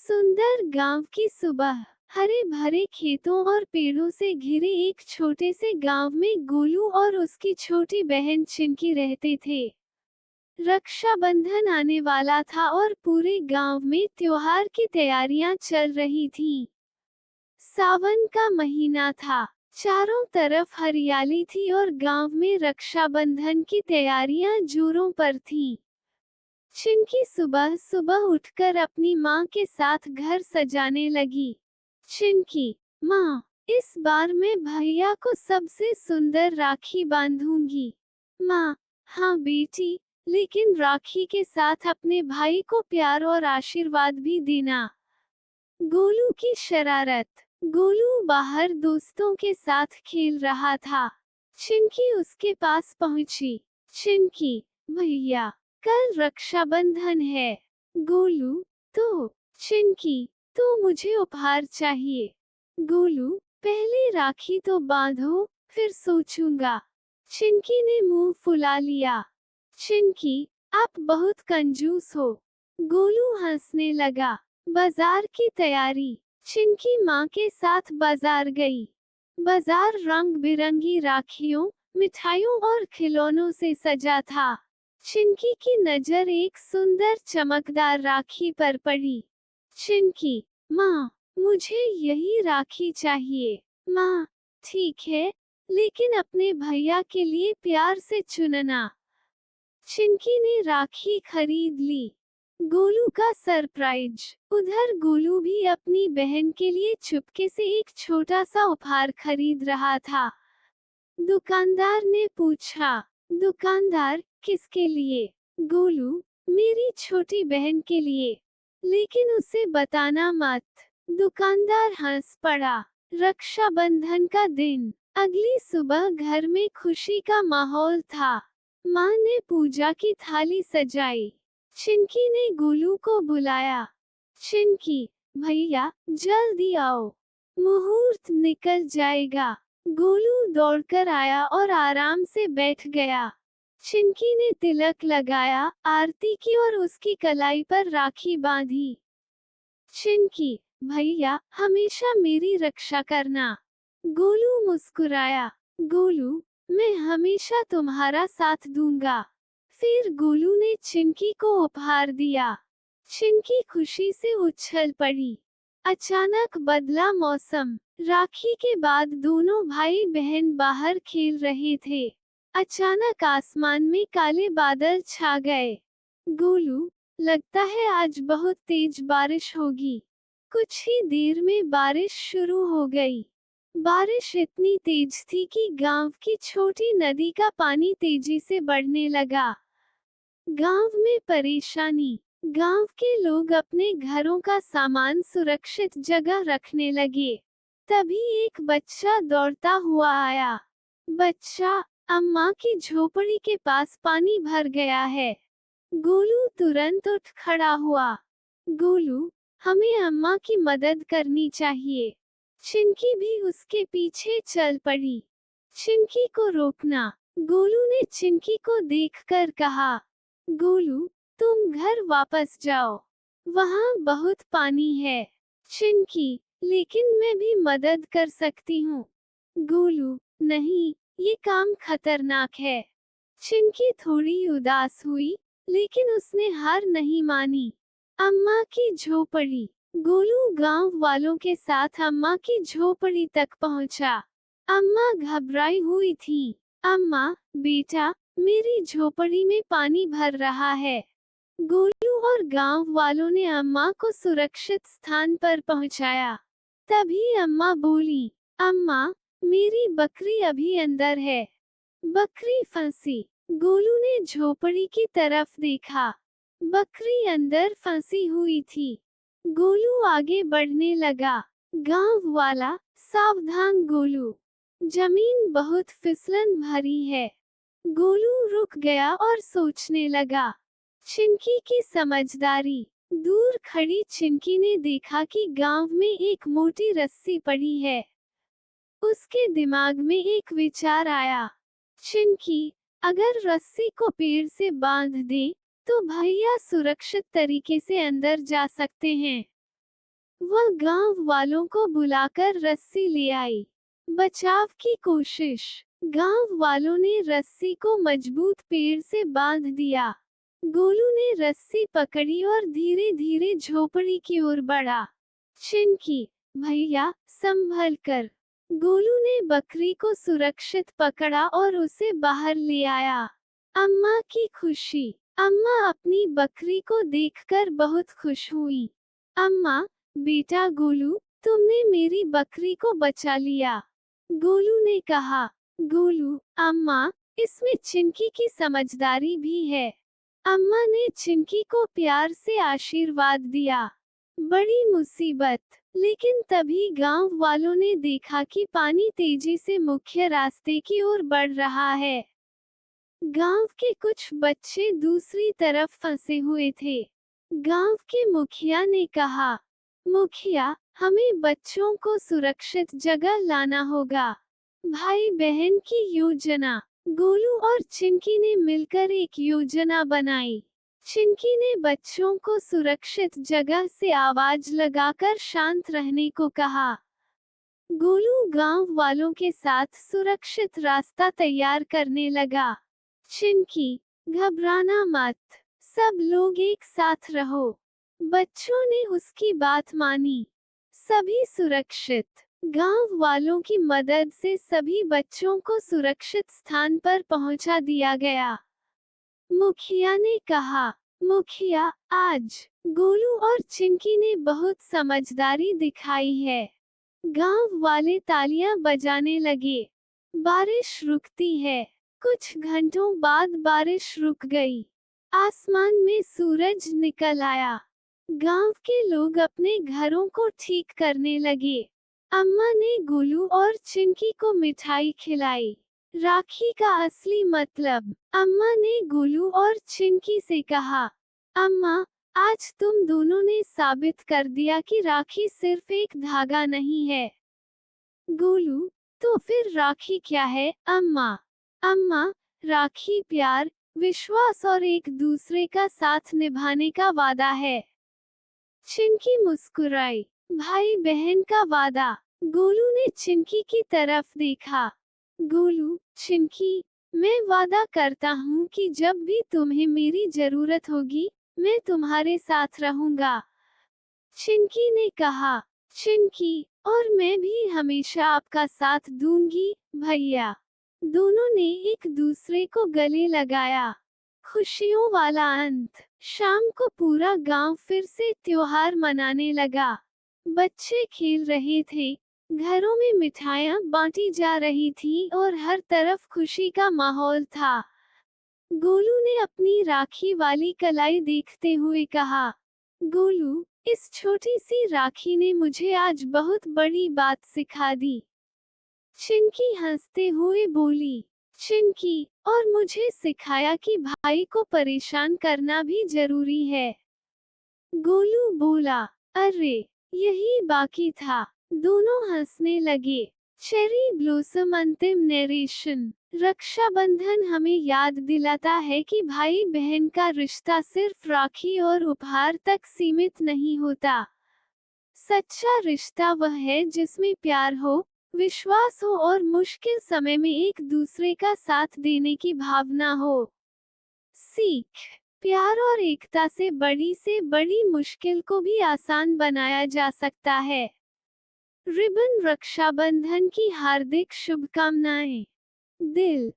सुंदर गांव की सुबह। हरे भरे खेतों और पेड़ों से घिरे एक छोटे से गांव में गोलू और उसकी छोटी बहन चिंकी रहते थे। रक्षाबंधन आने वाला था और पूरे गांव में त्योहार की तैयारियां चल रही थीं। सावन का महीना था। चारों तरफ हरियाली थी और गांव में रक्षाबंधन की तैयारियां जोरों पर थीं। चिंकी सुबह सुबह उठकर अपनी माँ के साथ घर सजाने लगी। चिंकी, माँ, इस बार मैं भैया को सबसे सुंदर राखी बांधूंगी। माँ, हाँ बेटी, लेकिन राखी के साथ अपने भाई को प्यार और आशीर्वाद भी देना। गोलू की शरारत। गोलू बाहर दोस्तों के साथ खेल रहा था। चिंकी उसके पास पहुंची। चिंकी, भैया, कल रक्षाबंधन है। गोलू, तो चिंकी, तो मुझे उपहार चाहिए। गोलू, पहले राखी तो बांधो, फिर सोचूंगा। चिंकी ने मुंह फुला लिया। चिंकी, आप बहुत कंजूस हो। गोलू हंसने लगा। बाजार की तैयारी। चिंकी माँ के साथ बाजार गई। बाजार रंग बिरंगी राखियों, मिठाइयों और खिलौनों से सजा था। चिंकी की नजर एक सुंदर चमकदार राखी पर पड़ी। चिंकी, माँ, मुझे यही राखी चाहिए। माँ, ठीक है, लेकिन अपने भैया के लिए प्यार से चुनना। चिंकी ने राखी खरीद ली। गोलू का सरप्राइज। उधर गोलू भी अपनी बहन के लिए चुपके से एक छोटा सा उपहार खरीद रहा था। दुकानदार ने पूछा। दुकानदार, किसके लिए? गोलू, मेरी छोटी बहन के लिए, लेकिन उसे बताना मत। दुकानदार हंस पड़ा। रक्षाबंधन का दिन। अगली सुबह घर में खुशी का माहौल था। माँ ने पूजा की थाली सजाई। चिंकी ने गोलू को बुलाया। चिंकी, भैया, जल्दी आओ, मुहूर्त निकल जाएगा। गोलू दौड़कर आया और आराम से बैठ गया। चिंकी ने तिलक लगाया, आरती की और उसकी कलाई पर राखी बांधी। चिंकी, भैया, हमेशा मेरी रक्षा करना। गोलू मुस्कुराया। गोलू, मैं हमेशा तुम्हारा साथ दूंगा। फिर गोलू ने चिंकी को उपहार दिया। चिंकी खुशी से उछल पड़ी। अचानक बदला मौसम। राखी के बाद दोनों भाई बहन बाहर खेल रहे थे। अचानक आसमान में काले बादल छा गए। गोलू, लगता है आज बहुत तेज बारिश होगी। कुछ ही देर में बारिश शुरू हो गई। बारिश इतनी तेज थी कि गांव की छोटी नदी का पानी तेजी से बढ़ने लगा। गांव में परेशानी। गांव के लोग अपने घरों का सामान सुरक्षित जगह रखने लगे। तभी एक बच्चा दौड़ता हुआ आया। बच्चा, अम्मा की झोपड़ी के पास पानी भर गया है। गोलू तुरंत उठ खड़ा हुआ। गोलू, हमें अम्मा की मदद करनी चाहिए। चिंकी भी उसके पीछे चल पड़ी। चिंकी को रोकना। गोलू ने चिंकी को देखकर कहा। गोलू, तुम घर वापस जाओ, वहाँ बहुत पानी है। चिंकी, लेकिन मैं भी मदद कर सकती हूँ। गोलू, नहीं, ये काम खतरनाक है। चिंकी थोड़ी उदास हुई, लेकिन उसने हार नहीं मानी। अम्मा की झोपड़ी। गोलू गांव वालों के साथ अम्मा की झोपड़ी तक पहुंचा। अम्मा घबराई हुई थी। अम्मा, बेटा, मेरी झोपड़ी में पानी भर रहा है। गोलू और गांव वालों ने अम्मा को सुरक्षित स्थान पर पहुंचाया। तभी अम्मा बोली, अम्मा, मेरी बकरी अभी अंदर है। बकरी फंसी। गोलू ने झोपड़ी की तरफ देखा। बकरी अंदर फंसी हुई थी। गोलू आगे बढ़ने लगा। गांव वाला, सावधान गोलू, जमीन बहुत फिसलन भरी है। गोलू रुक गया और सोचने लगा। चिंकी की समझदारी। दूर खड़ी चिंकी ने देखा कि गांव में एक मोटी रस्सी पड़ी है। उसके दिमाग में एक विचार आया। चिंकी, अगर रस्सी को पेड़ से बांध दे, तो भैया सुरक्षित तरीके से अंदर जा सकते हैं। वह गांव वालों को बुलाकर रस्सी ले आई। बचाव की कोशिश। गांव वालों ने रस्सी को मजबूत पेड़ से बांध दिया। गोलू ने रस्सी पकड़ी और धीरे धीरे झोपड़ी की ओर बढ़ा। चिंकी, भैया, संभल कर। गोलू ने बकरी को सुरक्षित पकड़ा और उसे बाहर ले आया। अम्मा की खुशी। अम्मा अपनी बकरी को देखकर बहुत खुश हुई। अम्मा, बेटा गोलू, तुमने मेरी बकरी को बचा लिया। गोलू ने कहा। गोलू, अम्मा, इसमें चिंकी की समझदारी भी है। अम्मा ने चिंकी को प्यार से आशीर्वाद दिया। बड़ी मुसीबत। लेकिन तभी गांव वालों ने देखा कि पानी तेजी से मुख्य रास्ते की ओर बढ़ रहा है। गांव के कुछ बच्चे दूसरी तरफ फंसे हुए थे। गांव के मुखिया ने कहा, मुखिया, हमें बच्चों को सुरक्षित जगह लाना होगा। भाई बहन की योजना। गोलू और चिंकी ने मिलकर एक योजना बनाई। चिंकी ने बच्चों को सुरक्षित जगह से आवाज लगाकर शांत रहने को कहा। गोलू गांव वालों के साथ सुरक्षित रास्ता तैयार करने लगा। चिंकी, घबराना मत, सब लोग एक साथ रहो। बच्चों ने उसकी बात मानी। सभी सुरक्षित। गांव वालों की मदद से सभी बच्चों को सुरक्षित स्थान पर पहुंचा दिया गया। मुखिया ने कहा, मुखिया, आज गोलू और चिंकी ने बहुत समझदारी दिखाई है। गांव वाले तालियां बजाने लगे। बारिश रुकती है। कुछ घंटों बाद बारिश रुक गई। आसमान में सूरज निकल आया। गांव के लोग अपने घरों को ठीक करने लगे। अम्मा ने गोलू और चिंकी को मिठाई खिलाई। राखी का असली मतलब। अम्मा ने गोलू और चिंकी से कहा, अम्मा, आज तुम दोनों ने साबित कर दिया कि राखी सिर्फ एक धागा नहीं है। गोलू, तो फिर राखी क्या है अम्मा? अम्मा, राखी प्यार, विश्वास और एक दूसरे का साथ निभाने का वादा है। चिंकी मुस्कुराई। भाई बहन का वादा। गोलू ने चिंकी की तरफ देखा। गोलू, चिंकी, मैं वादा करता हूँ कि जब भी तुम्हें मेरी जरूरत होगी, मैं तुम्हारे साथ रहूंगा। चिंकी ने कहा। चिंकी, और मैं भी हमेशा आपका साथ दूंगी, भैया। दोनों ने एक दूसरे को गले लगाया। खुशियों वाला अंत। शाम को पूरा गांव फिर से त्योहार मनाने लगा। बच्चे खेल रहे थे, घरों में मिठाइयाँ बांटी जा रही थी और हर तरफ खुशी का माहौल था। गोलू ने अपनी राखी वाली कलाई देखते हुए कहा, गोलू, इस छोटी सी राखी ने मुझे आज बहुत बड़ी बात सिखा दी। चिंकी हंसते हुए बोली, चिंकी, और मुझे सिखाया कि भाई को परेशान करना भी जरूरी है। गोलू बोला, अरे, यही बाकी था। दोनों हंसने लगे। चेरी ब्लॉसम अंतिम नरेशन। रक्षाबंधन हमें याद दिलाता है कि भाई बहन का रिश्ता सिर्फ राखी और उपहार तक सीमित नहीं होता। सच्चा रिश्ता वह है जिसमें प्यार हो, विश्वास हो और मुश्किल समय में एक दूसरे का साथ देने की भावना हो। सीख। प्यार और एकता से बड़ी मुश्किल को भी आसान बनाया जा सकता है। रिबन रक्षाबंधन की हार्दिक शुभकामनाएं। दिल।